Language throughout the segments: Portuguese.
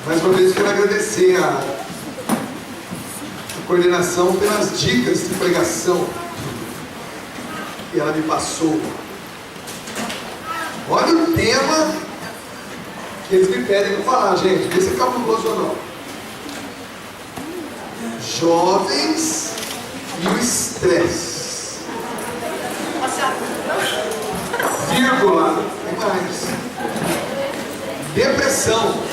Mais uma vez quero agradecer a coordenação pelas dicas de pregação que ela me passou. Olha o tema que eles me pedem para falar, gente. Vê se é cabuloso ou não. Jovens e o estresse. Vírgula. Tem mais. Depressão.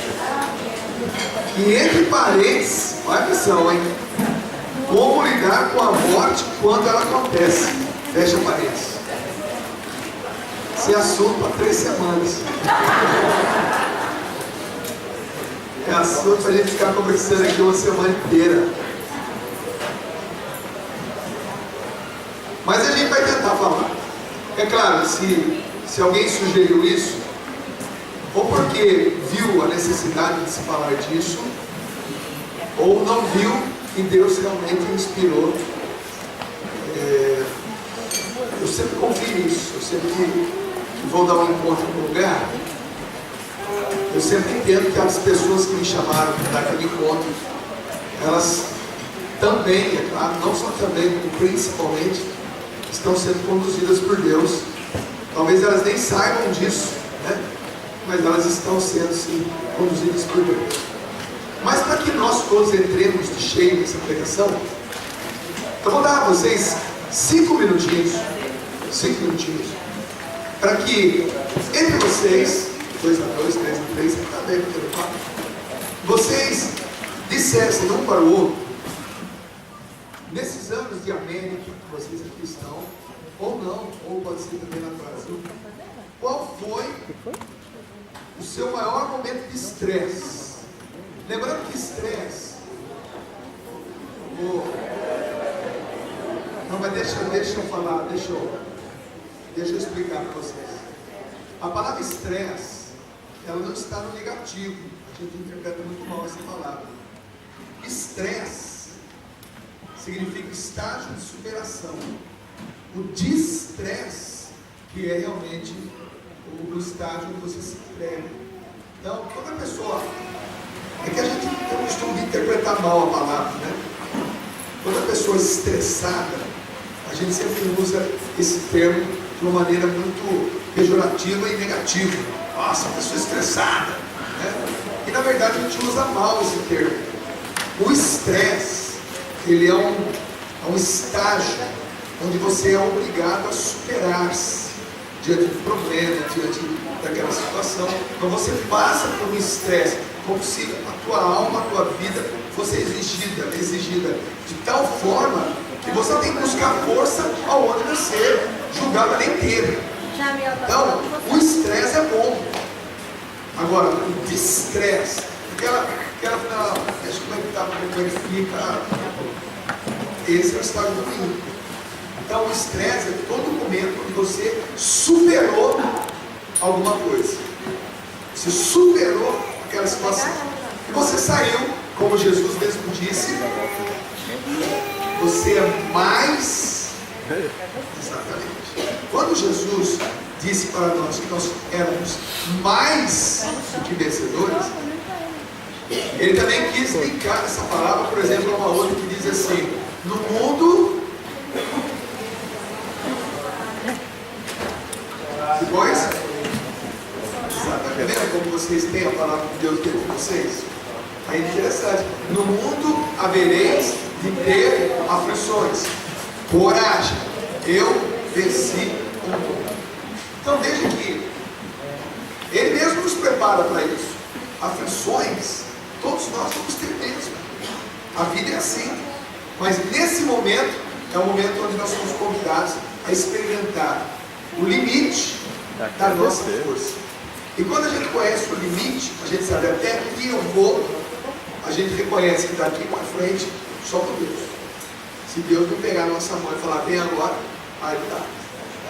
E entre parênteses, olha a atenção, hein? Como lidar com a morte quando ela acontece. Fecha parênteses. Esse assunto para 3 semanas. É assunto para a gente ficar conversando aqui uma semana inteira. Mas a gente vai tentar falar. É claro, se alguém sugeriu isso, ou porque viu a necessidade de se falar disso, ou não viu que Deus realmente inspirou. Eu sempre confio nisso. Eu sempre que vou dar um encontro em um lugar, eu sempre entendo que as pessoas que me chamaram para dar aquele encontro, elas também, é claro, não só também, como principalmente, estão sendo conduzidas por Deus. Talvez elas nem saibam disso, né? Mas elas estão sendo, sim, conduzidas por Deus. Mas para que nós todos entremos de cheio nessa pregação, eu vou dar a vocês 5 minutinhos, para que entre vocês, 2 a 2, 3 a 3, está bem, vocês dissessem um para o outro, nesses anos de América que vocês aqui estão, ou não, ou pode ser também na Brasil, qual foi o seu maior momento de estresse? Lembrando que estresse, não, mas deixa eu falar, deixa eu explicar para vocês. A palavra estresse, ela não está no negativo. A gente interpreta muito mal essa palavra. Estresse significa estágio de superação. O distresse, que é realmente o estágio que você se entrega. Então, toda pessoa... É que a gente tem o costume de interpretar mal a palavra, né? Toda pessoa estressada, a gente sempre usa esse termo de uma maneira muito pejorativa e negativa. Nossa, pessoa estressada, né? E na verdade a gente usa mal esse termo. O estresse, ele é um estágio onde você é obrigado a superar-se diante do problema, diante daquela situação. Então você passa por um estresse, como se a tua alma, a tua vida fosse exigida de tal forma que você tem que buscar força aonde você julgava nem ter. Então, o estresse é bom. Agora, o distresse, aquela deixa como é que fica, esse é o estado ruim. Então, o estresse é todo momento onde você superou alguma coisa. Você superou aquela situação. E você saiu, como Jesus mesmo disse, você é mais... Exatamente. Quando Jesus disse para nós que nós éramos mais do que vencedores, ele também quis linkar essa palavra, por exemplo, a uma outra que diz assim: no mundo... Depois... Está vendo como vocês têm a palavra de Deus dentro de vocês? É interessante. No mundo havereis de ter aflições. Coragem, eu venci o mundo. Então veja que ele mesmo nos prepara para isso. Aflições, todos nós vamos ter mesmo. A vida é assim. Mas nesse momento, é o momento onde nós somos convidados a experimentar o limite da nossa força. E quando a gente conhece o limite, a gente sabe até que eu vou, a gente reconhece que daqui para frente, só por Deus. Se Deus não pegar a nossa mão e falar, vem agora, aí tá.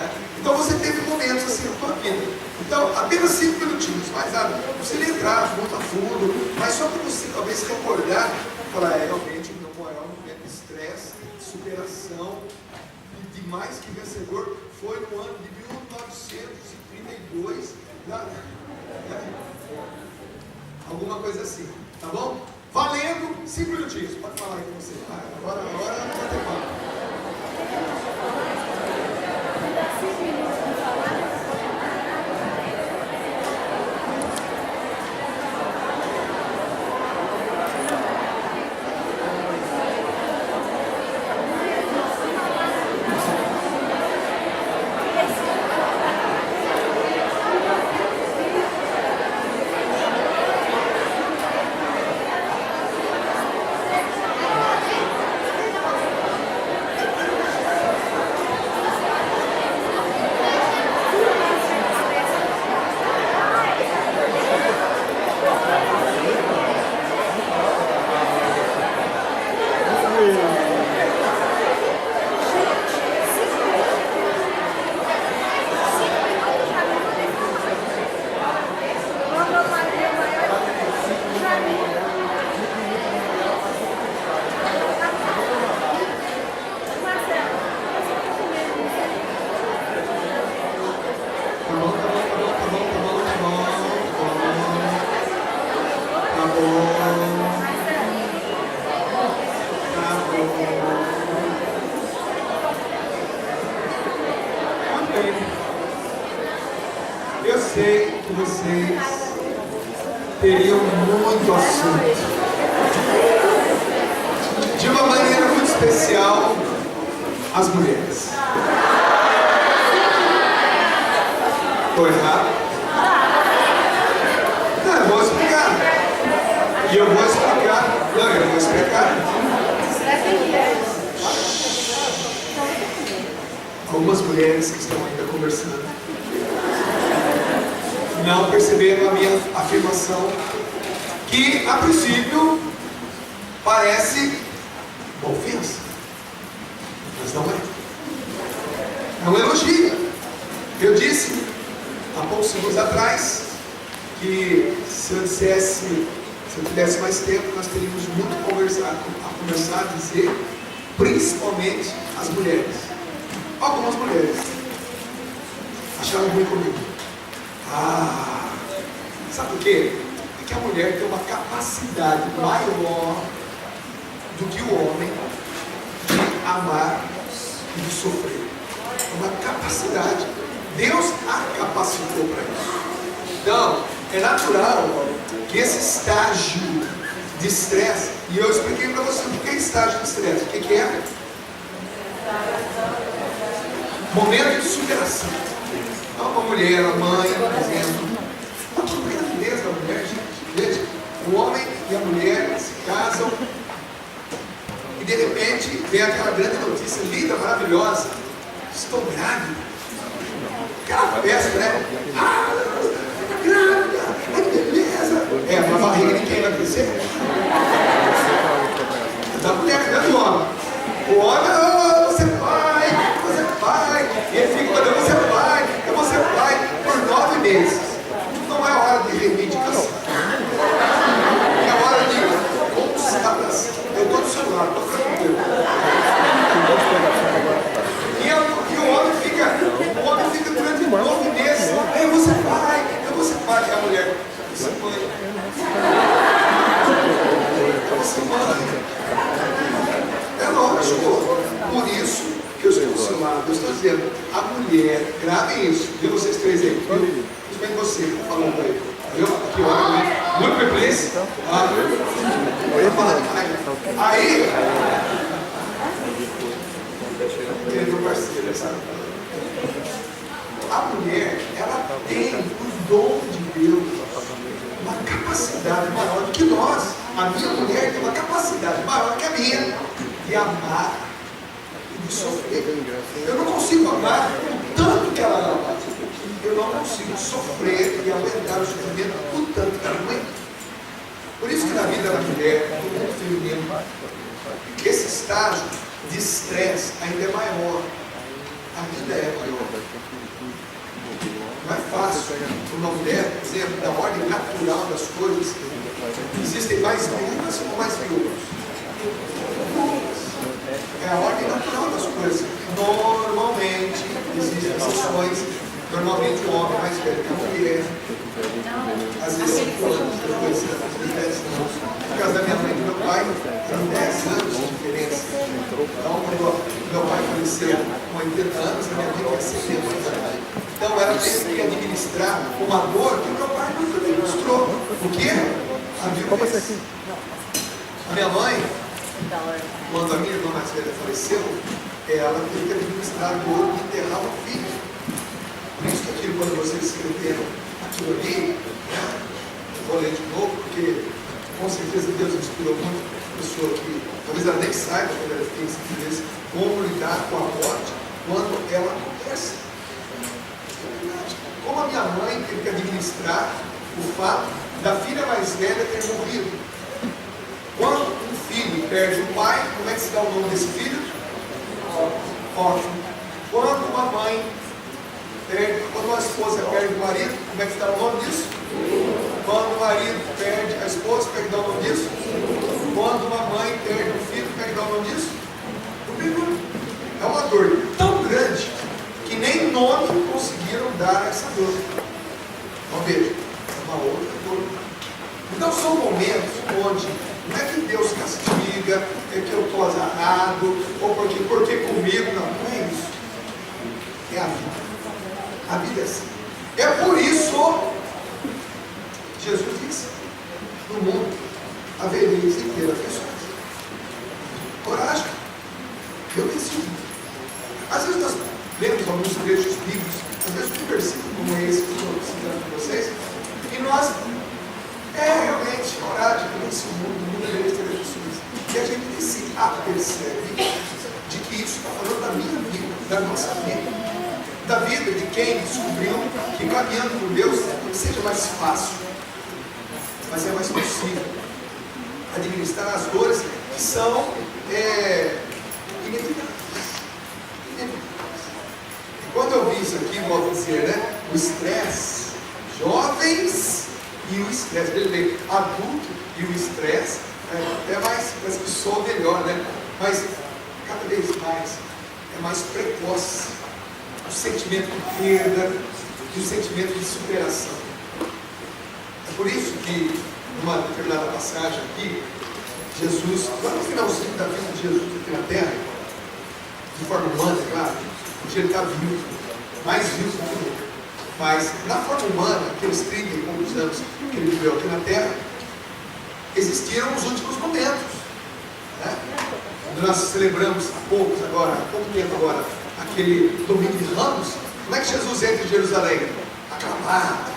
Né? Então você teve momentos assim na tua vida. Então, apenas 5 minutinhos, mais nada. Não precisa entrar muito a fundo, mas só para você talvez se recordar, falar, realmente o meu maior momento de estresse, de superação, de mais que vencedor, foi no ano de 1932, alguma coisa assim. Tá bom? Valendo 5 minutinhos. Pode falar aí com você. Agora não vai ter papo. Eu sei que vocês teriam muito assunto. De uma maneira muito especial, as mulheres. Estou errado? Não, eu vou explicar. E eu vou explicar. Não, eu vou explicar. Algumas mulheres que estão ainda conversando não perceberam a minha afirmação, que a princípio parece uma ofensa, mas não é. É um elogio. Eu disse há poucos segundos atrás que se eu tivesse mais tempo, nós teríamos muito a conversar, a dizer, principalmente as mulheres. Algumas mulheres acharam ruim comigo. Sabe por quê? É que a mulher tem uma capacidade maior do que o homem de amar e de sofrer. É uma capacidade. Deus a capacitou para isso. Então, é natural que esse estágio de estresse, e eu expliquei para você o que é estágio de estresse, o que é? Momento de superação. Então, uma mulher, a mãe, por exemplo, olha que grandeza da mulher, gente. O homem e a mulher se casam e de repente vem aquela grande notícia linda, maravilhosa: estou grávida. Aquela festa, né? Está grávida, que beleza. Mas a barriga de quem vai crescer? Da mulher, não é do homem. O homem, você vai. E ele fica falando, você vai por 9 meses. Não é hora de reivindicação. É hora de constatação. Eu estou do seu lado, estou tranquilo. E o homem fica durante 9 meses. Você vai. E a mulher, você mãe. É lógico. Por isso que eu estou do seu lado. Eu estou dizendo, a mulher, gravem isso. Viu vocês três aí? Viu? Principalmente você, falando aí. Viu? Aqui, olha. Muito bem, please. Aí. Meu parceiro, sabe? A mulher, ela tem o dom de Deus, uma capacidade maior do que nós. A minha mulher tem uma capacidade maior que a minha de amar e de sofrer. Eu não consigo amar o tanto que ela ama. Eu não consigo sofrer e aguentar o sofrimento o tanto que ela aguenta. Por isso que na vida da mulher, do mundo feminino, esse estágio de estresse ainda é maior. Ainda é maior. Não é fácil para uma mulher, por exemplo, da ordem natural das coisas. Existem mais viúvas ou mais viúvas? É a ordem natural das coisas. Normalmente, existem exceções, Normalmente o homem mais velho que a mulher, às vezes 5 anos, depois 10 anos. No caso da minha mãe e do meu pai, eram 10 anos de diferença. Então, quando meu pai faleceu com 80 anos, a minha mãe tinha 70 anos. Então, ela teve que administrar uma dor que meu pai nunca demonstrou. O quê? A violência. A minha mãe, quando a minha irmã mais velha faleceu, ela teve que administrar a dor de enterrar o filho. Por isso que aquilo, quando vocês escreveram aquilo ali, eu vou ler de novo, porque com certeza Deus inspirou muito a pessoa que talvez ela nem saiba quando ela tem esse como lidar com a morte quando ela acontece. Como a minha mãe teve que administrar o fato da filha mais velha ter morrido. Quando um filho perde o pai, como é que se dá o nome desse filho? Órfão. Quando uma mãe perde, quando uma esposa perde o marido, como é que se dá o nome disso? Quando o marido perde a esposa, como é que dá o nome disso? Quando uma mãe perde o filho, como é que dá o nome disso? É uma dor tão grande que nem nome conseguiram dar a essa dor. Então veja, é uma outra dor. Então são momentos onde não é que Deus castiga, é que eu estou azarado, ou porque comigo, não é isso. É a vida. A vida é assim. É por isso que Jesus disse: no mundo havereis de ter aflições. Coragem. Eu venci o mundo. Às vezes nós lemos alguns trechos bíblicos, às vezes um versículo como esse que eu estou citando com vocês, e nós, realmente, coragem, eu venci o mundo havereis de ter aflições. E a gente nem se apercebe de que isso está falando da minha vida, da nossa vida. Da vida de quem descobriu que caminhando com Deus seja mais fácil, mas é mais possível administrar as dores que são inevitáveis. E quando eu vi isso aqui, volto a dizer, né? O estresse, jovens e o estresse, ele adulto e o estresse, é mais, parece que soa melhor, né? Mas cada vez mais é mais precoce. O sentimento de perda e o sentimento de superação. É por isso que, numa determinada passagem aqui, Jesus, lá no finalzinho da vida de Jesus aqui na terra, de forma humana, claro, hoje ele está vivo, mais vivo do que nunca. Mas, na forma humana, aqueles 30 e poucos anos que ele viveu aqui na terra, existiram os últimos momentos. Né? Quando nós celebramos há pouco tempo agora, aquele domingo de Ramos, como é que Jesus entra em Jerusalém? Aclamado,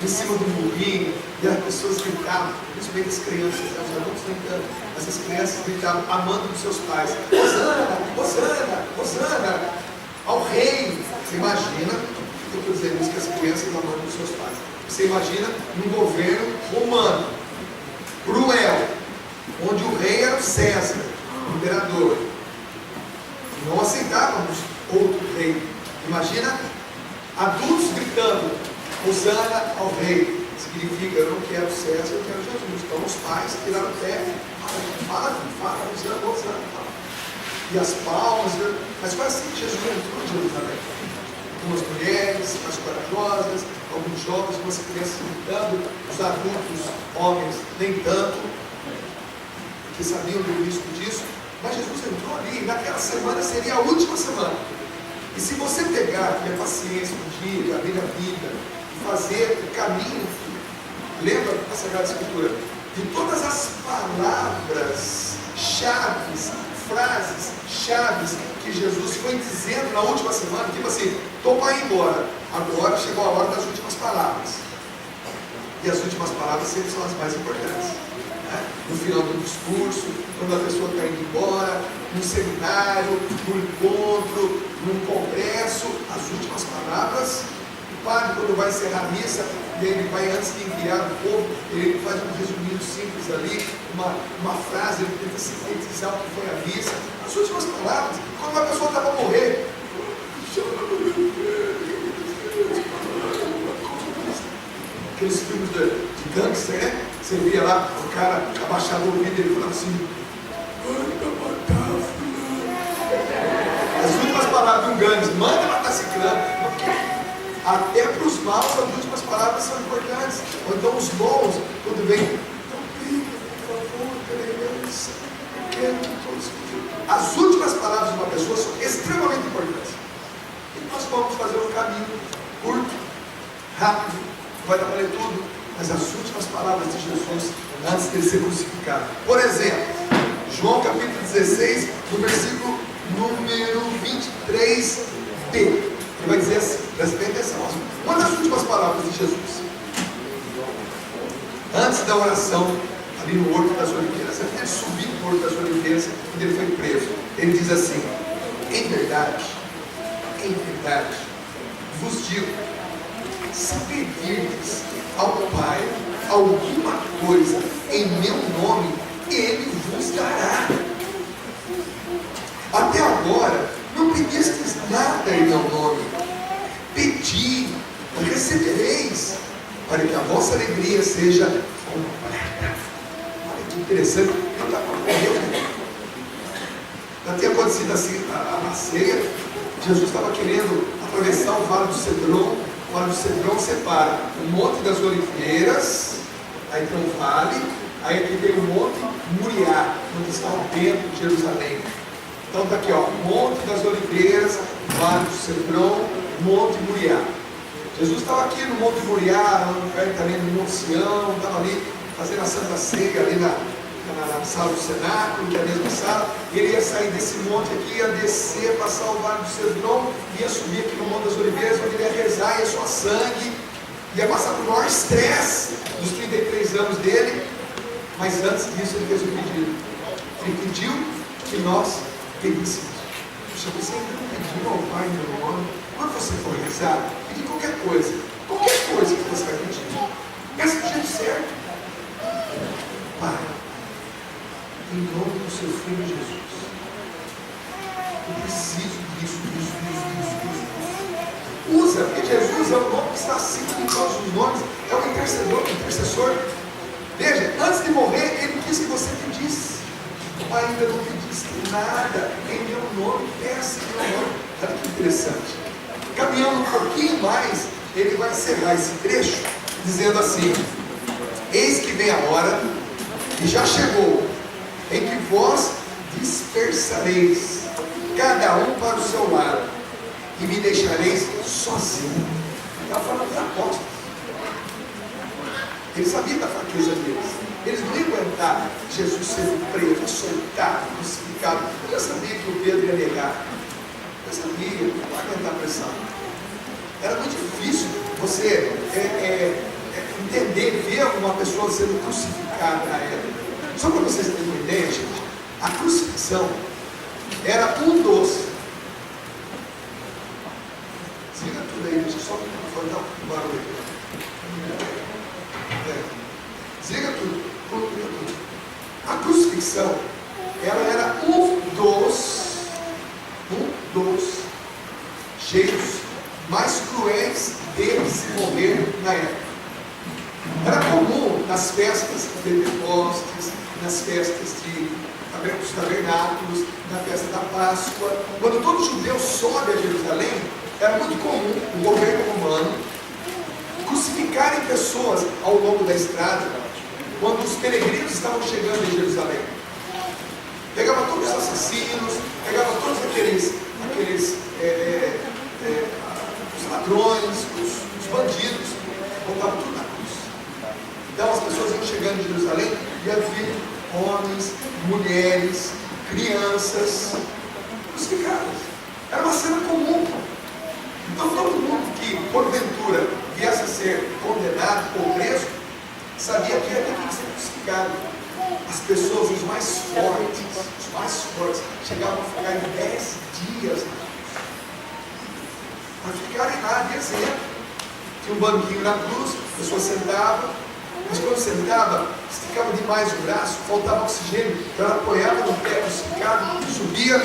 em cima do murrinho, e as pessoas gritavam, principalmente as crianças, os adultos nem tanto, mas as crianças gritavam, amando dos seus pais: Hosana, Hosana, Hosana, ao rei. Você imagina, eu estou dizendo isso, que as crianças amando dos seus pais. Você imagina num governo romano, cruel, onde o rei era o César, o imperador. Não aceitávamos outro rei. Imagina adultos gritando: Hosana ao rei. Significa: eu não quero César, eu quero Jesus. Então os pais tiraram o pé, fala, Hosana, Hosana. E as palmas, mas foi assim que Jesus entrou em Jerusalém. Algumas mulheres mais corajosas, alguns jovens, algumas crianças gritando, os adultos, homens, nem tanto, que sabiam do risco disso. Mas Jesus entrou ali, e naquela semana seria a última semana. E se você pegar, ter paciência um dia, abrir a Bíblia, e fazer o caminho, lembra da Sagrada Escritura, de todas as palavras chaves, frases chaves que Jesus foi dizendo na última semana, tipo assim: estou para ir embora, agora chegou a hora das últimas palavras. E as últimas palavras sempre são as mais importantes. No final do discurso, quando a pessoa está indo embora, num seminário, num encontro, num congresso, as últimas palavras. O padre, quando vai encerrar a missa, ele vai, antes de enviar o povo, ele faz um resuminho simples ali, uma frase, ele tenta sintetizar o que foi a missa. As últimas palavras, quando uma pessoa está para morrer, aqueles filmes de gangster, né? Você via lá o cara abaixado o ouvido e ele falava assim: as últimas palavras de um gangster: manda matar esse clã. Até para os maus, as últimas palavras são importantes. Ou então os bons, quando vem, não briga, por favor, tolerância, eu quero que todos. As últimas palavras de uma pessoa são extremamente importantes. E nós vamos fazer um caminho curto, rápido, não vai dar para ler tudo, mas as últimas palavras de Jesus antes dele ser crucificado. Por exemplo, João capítulo 16, no versículo número 23b. Ele vai dizer assim, presta bem atenção, uma das últimas palavras de Jesus, antes da oração, ali no Horto das Oliveiras, antes de subir no Horto das Oliveiras, quando ele foi preso, ele diz assim: em verdade, vos digo, se pedirdes ao Pai alguma coisa em meu nome, Ele vos dará. Até agora, não pedistes nada em meu nome. Pedi, recebereis, para que a vossa alegria seja completa. Olha que interessante, ele está correndo. Já tinha acontecido assim a ceia. Jesus estava querendo atravessar o Vale do Cedron. O Vale do Cedron separa o Monte das Oliveiras, aí tem um vale, aí aqui tem o Monte Moriá, onde está o templo de Jerusalém. Então está aqui, ó, Monte das Oliveiras, Vale do Cedron, Monte Moriá. Jesus estava aqui no Monte Moriá, perto ali no Monte Sião, estava ali fazendo a Santa Ceia ali na sala do cenáculo, que é a mesma sala. Ele ia sair desse monte aqui, ia descer, passar o Vale do Cedron, ia subir aqui no Monte das Oliveiras, onde ele ia rezar, ia suar sangue, ia passar por maior estresse dos 33 anos dele. Mas antes disso ele fez um pedido. Ele pediu que nós pedíssemos. Puxa, você ainda não pediu ao Pai em meu nome? Quando você for rezar, pedir qualquer coisa que você vai pedir, peça do jeito certo. Pai, em nome do seu Filho Jesus, eu preciso disso. Usa, porque Jesus é o nome que está acima de todos os nomes, é o intercessor. Veja, antes de morrer, ele quis que você pedisse. Ainda não pediste nada em meu nome, peça em meu nome. Olha que interessante. Caminhando um pouquinho mais, ele vai encerrar esse trecho dizendo assim: eis que vem a hora, e já chegou, em que vós dispersareis, cada um para o seu lado, e me deixareis sozinho. Está falando dos apóstolos. Ele sabia da fraqueza deles. Eles não iam aguentar Jesus sendo preso, açoitado, crucificado. Eu já sabia que o Pedro ia negar. Eu sabia, não ia aguentar a pressão. Era muito difícil você entender, ver uma pessoa sendo crucificada na época. Só para vocês terem uma ideia, gente, a crucifixão era um dos. Siga tudo aí, deixa eu só dar um barulho. Desliga tudo. A crucifixão, ela era um dos jeitos mais cruéis deles se morrer na época. Era comum nas festas de Pentecostes, nas festas dos tabernáculos, na festa da Páscoa. Quando todo judeu sobe a Jerusalém, era muito comum o governo romano crucificarem pessoas ao longo da estrada, quando os peregrinos estavam chegando em Jerusalém. Pegava todos os assassinos, pegava todos aqueles os ladrões, os bandidos, botavam tudo na cruz. Então as pessoas iam chegando em Jerusalém e havia homens, mulheres, crianças crucificadas. Era uma cena comum. Então todo mundo que porventura viesse a ser condenado ou preso, sabia que ia ter que ser crucificado. As pessoas, os mais fortes, chegavam a ficar em 10 dias na cruz. Para ficarem lá de exemplo. Tinha um banquinho na cruz, a pessoa sentava, mas quando sentava, esticava demais o braço, faltava oxigênio, então ela apoiava no pé crucificado, subia,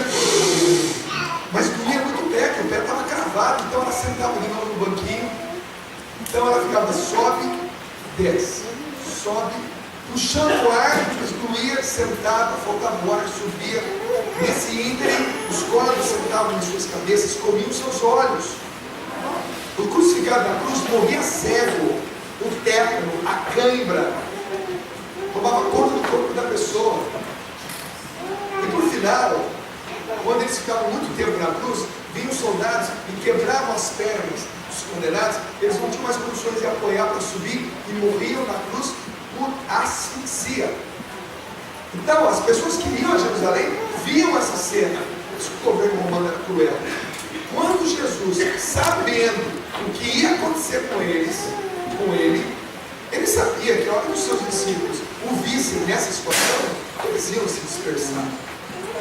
mas doía muito o pé, que o pé estava cravado, então ela sentava de novo no banquinho, então ela ficava, sobe, desce, sobe, puxando o ar, mas doía, sentava, faltava o ar, subia. Nesse ínterim, os corvos sentavam em suas cabeças, comiam seus olhos. O crucificado na cruz morria cego, o tétano, a cãibra, tomava conta do corpo da pessoa. E por final, quando eles ficavam muito tempo na cruz, vinham os soldados e quebravam as pernas dos condenados. Eles não tinham mais condições de apoiar para subir e morriam na cruz por asfixia. Então as pessoas que iam a Jerusalém viam essa cena. O governo romano era cruel. Quando Jesus, sabendo o que ia acontecer com ele sabia que a hora que os seus discípulos o vissem nessa situação, eles iam se dispersar.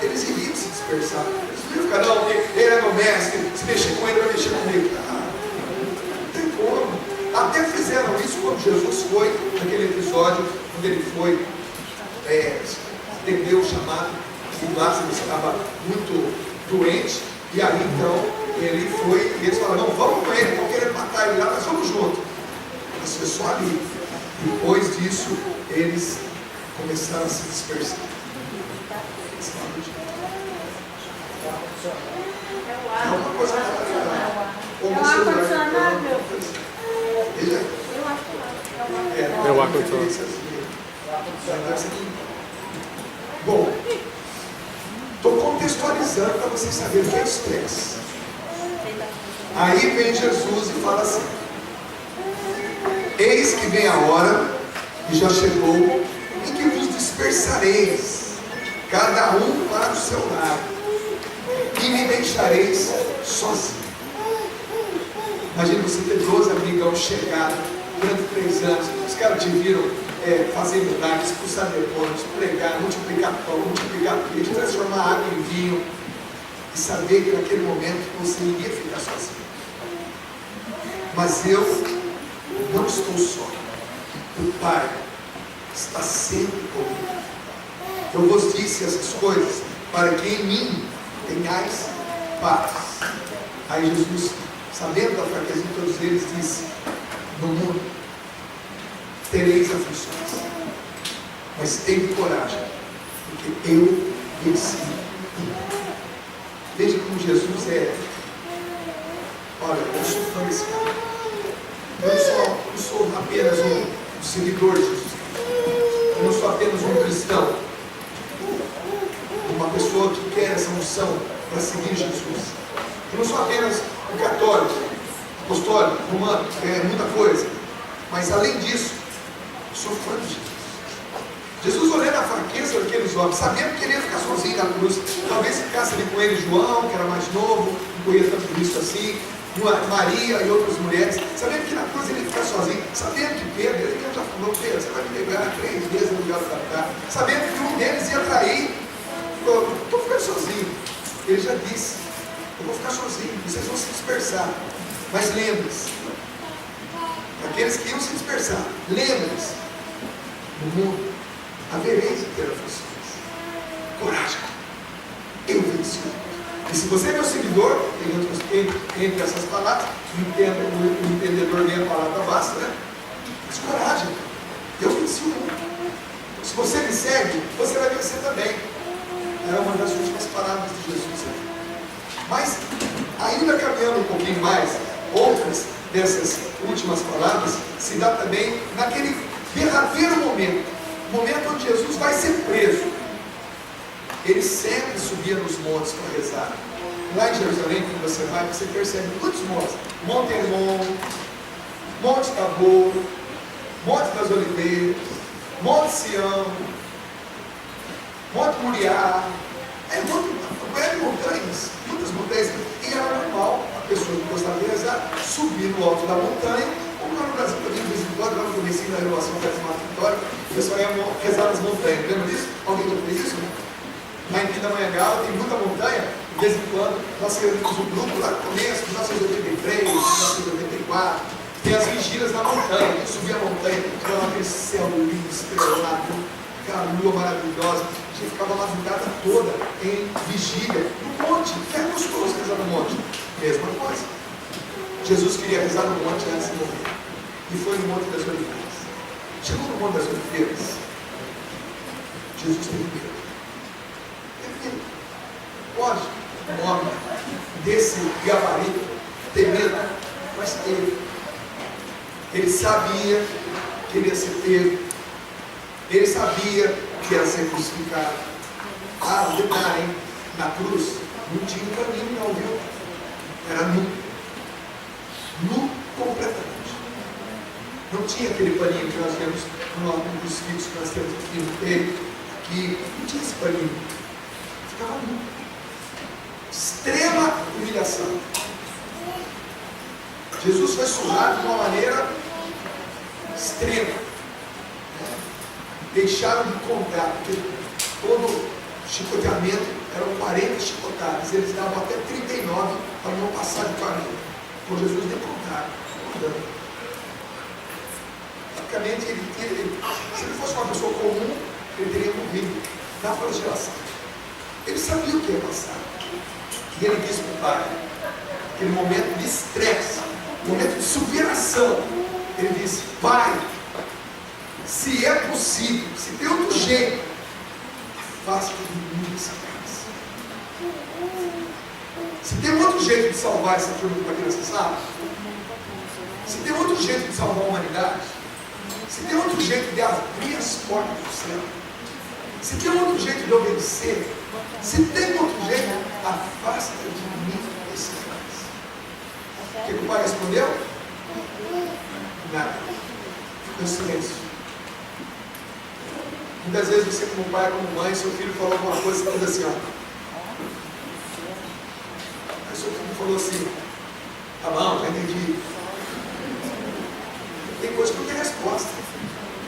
Eles iriam se dispersar. Eles não iam ficar, não, ele é meu mestre, se mexer com ele, vai mexer comigo. Não tem como. Até fizeram isso quando Jesus foi, naquele episódio, quando ele foi, atendeu o chamado, o Lázaro estava muito doente, e aí então ele foi, e eles falaram, não, vamos com ele, vão querer matar ele lá, nós vamos junto. Mas foi só ali. Depois disso, eles começaram a se dispersar. É uma coisa É o ar-condicionado. É o ar-condicionado. Bom, estou contextualizando para vocês saberem o que é estresse. Aí vem Jesus e fala assim: eis que vem a hora, e já chegou, em que vos dispersareis, cada um para o seu lado, e me deixareis sozinho. Imagina você ter 12 amigos chegados durante 3 anos, os caras te viram fazer milagres, expulsar demônios, pregar, multiplicar pão, multiplicar peixe, transformar água em vinho, e saber que naquele momento você iria ficar sozinho. Mas eu não estou só. O Pai está sempre comigo. Eu vos disse essas coisas para que em mim tenhais paz. Aí Jesus, sabendo da fraqueza de todos eles, disse: no mundo tereis aflições, mas tenha coragem, porque eu venci. Veja como Jesus é. Olha, eu sou fã desse cara. Eu não sou apenas um seguidor de Jesus. Eu não sou apenas um cristão, uma pessoa que quer essa unção para seguir Jesus. Eu não sou apenas um católico, apostólico, romano, muita coisa. Mas além disso, eu sou fã de Jesus. Jesus, olhando a fraqueza daqueles homens, sabendo que ele ia ficar sozinho na cruz, talvez ficasse ali com ele João, que era mais novo, não conhecia tanto isso assim, Maria e outras mulheres, sabendo que na cruz ele ia ficar sozinho, sabendo que Pedro, ele já falou: Pedro, você vai me negar 3 vezes no lugar do altar, sabendo que um deles ia trair, estou ficando sozinho. Ele já disse: eu vou ficar sozinho, vocês vão se dispersar. Mas lembre-se, aqueles que iam se dispersar, lembre-se, no mundo havereis de ter aflições. Coragem, eu venci. E se você é meu seguidor, entre essas palavras, o entendedor nem a palavra basta, né? Mas coragem, eu venci o mundo. Se você me segue, você vai vencer também. É uma das últimas palavras de Jesus. Mas, ainda caminhando um pouquinho mais, outras dessas últimas palavras se dá também naquele derradeiro momento, o momento onde Jesus vai ser preso. Ele sempre subia nos montes para rezar. Lá em Jerusalém, quando você vai, você percebe muitos montes: Monte Hermon, Monte Tabor, Monte das Oliveiras, Monte Sião, Monte Moriá. Montanhas, muitas montanhas. E era normal a pessoa que gostava de rezar subir no alto da montanha, como lá no Brasil também, de vez em quando, lá no começo da renovação carismática, o pessoal ia rezar nas montanhas. Lembra disso? Alguém já fez isso? Lá em Pindamonhangaba tem muita montanha. De vez em quando nós reunimos um grupo lá no começo, 1983, 1984, tem as vigílias na montanha. A gente subia a montanha, ficava aquele céu lindo, estrelado, aquela lua maravilhosa. A gente ficava lá a madrugada toda em vigília no monte. É gostoso rezar no monte. Mesma coisa. Jesus queria rezar no monte antes de morrer, e foi no Monte das Oliveiras. Chegou no Monte das Oliveiras, Jesus teve medo. Pode um homem desse gabarito ter medo, mas ele sabia que ele ia ser pego. Ele sabia que ia ser crucificado. Ah, detalhe, hein? Na cruz não tinha paninho não, viu? Era nu. Nu completamente. Não tinha aquele paninho que nós vemos no crucifixo que nós temos aqui no peito. Aqui. Não tinha esse paninho. Ficava nu. Extrema humilhação. Jesus foi surrado de uma maneira extrema. Deixaram de contar, porque todo chicoteamento eram 40 chicotadas, eles davam até 39 para não passar de 40. Com Jesus nem contaram. Praticamente, se ele fosse uma pessoa comum, ele teria morrido na flagelação. Ele sabia o que ia passar. E ele disse para o Pai, aquele momento de estresse, momento de superação, ele disse: Pai, se é possível, se tem outro jeito, afasta de mim essa graça. Se tem outro jeito de salvar essa turma que vai criança sabe? Se tem outro jeito de salvar a humanidade, se tem outro jeito de abrir as portas do céu, se tem outro jeito de obedecer, se tem outro jeito, afasta de mim esse graça. O que o pai respondeu? Nada. Ficou em silêncio. Muitas vezes você, como pai, como mãe, seu filho falou alguma coisa, você diz assim, ó. Aí seu filho falou assim: tá bom, já entendi. Tem coisa que não tem resposta.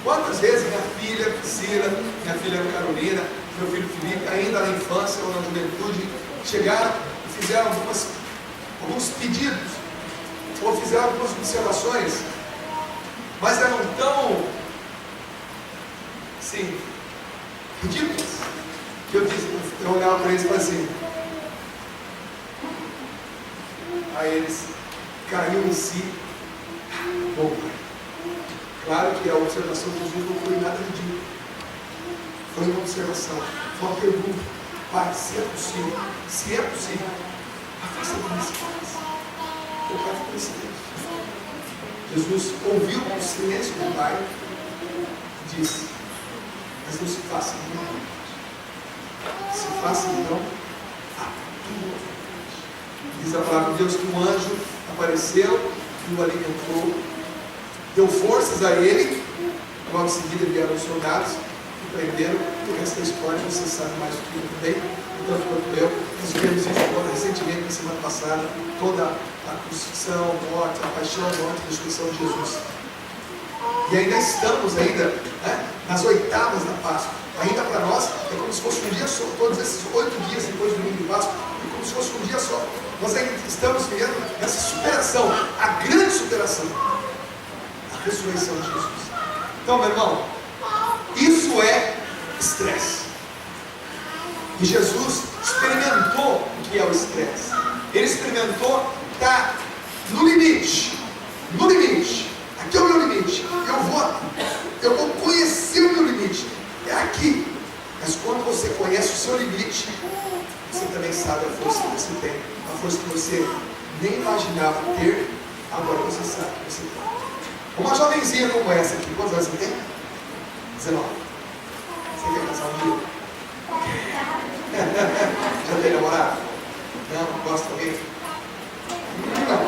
Quantas vezes minha filha Priscila, minha filha Carolina, meu filho Felipe, ainda na infância ou na juventude, chegaram e fizeram alguns pedidos, ou fizeram algumas observações, mas eram tão, assim, ridículas, que eu olhava para eles e falei assim, aí eles caíram em si. Bom, claro que a observação de Jesus não foi nada ridículo. Foi uma observação, foi uma pergunta: Pai, se é possível, afasta de mim esse cálice. O Pai ficou em silêncio. Jesus ouviu o silêncio do Pai e disse: mas não se faça a minha vontade, se faça então a tua vontade. Diz a palavra de Deus que um anjo apareceu e o alimentou, deu forças a ele. Logo em seguida vieram os soldados e prenderam. O resto da história você sabe mais do que eu também, tanto quanto eu. Nós vimos isso agora recentemente, na semana passada, toda a crucifixão, a morte, a paixão, a morte e a ressurreição de Jesus. E ainda estamos nas oitavas da Páscoa. Ainda para nós é como se fosse um dia só. Todos esses 8 dias depois do domingo de Páscoa é como se fosse um dia só. Nós ainda estamos vivendo essa superação, a grande superação, a ressurreição de Jesus. Então, meu irmão, isso é estresse. E Jesus experimentou o que é o estresse. Ele experimentou estar no limite. No limite. Aqui é o meu limite. Eu vou conhecer o meu limite. É aqui. Mas quando você conhece o seu limite, você também sabe a força que você tem. A força que você nem imaginava ter, agora você sabe que você tem. Uma jovenzinha como essa aqui, quantos anos você tem? 19. Você quer casar um dia? Já tem namorado? Não, gosta também? Não,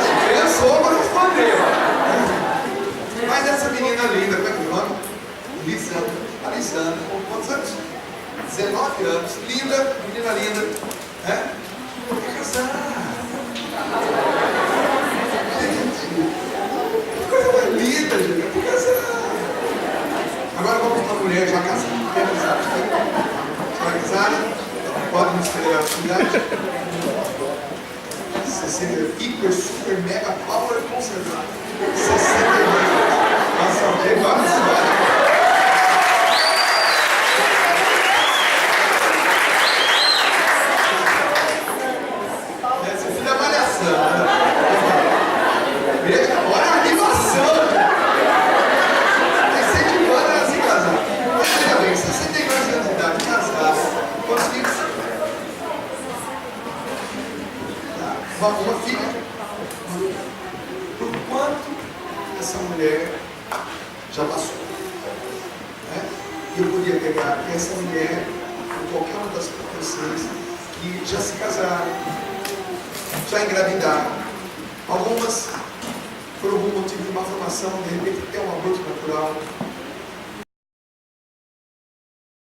se pensou, eu vou responder. Mas essa menina linda, como é que é o nome? Lisandra. Quantos anos? 19 anos. Linda, menina linda. Quer casar? Que coisa mais linda, gente. Quer casar? Agora vamos para a mulher já casada. Quer casar? Você vai casar? Pode nos celebrar a atividade? Você seria hiper, super, mega, power conservado. 62 anos. Nossa, tem várias cidades. Essa filha é malhação. Veja, olha a animação. Incentivando ela a se casar. Veja bem, 62 anos de idade, casada. Quantos filhos? Uma filha. já passou. Né? E eu podia pegar essa mulher, ou qualquer uma das pessoas que já se casaram, já engravidaram. Algumas, por algum motivo de uma formação, de repente até um aborto natural.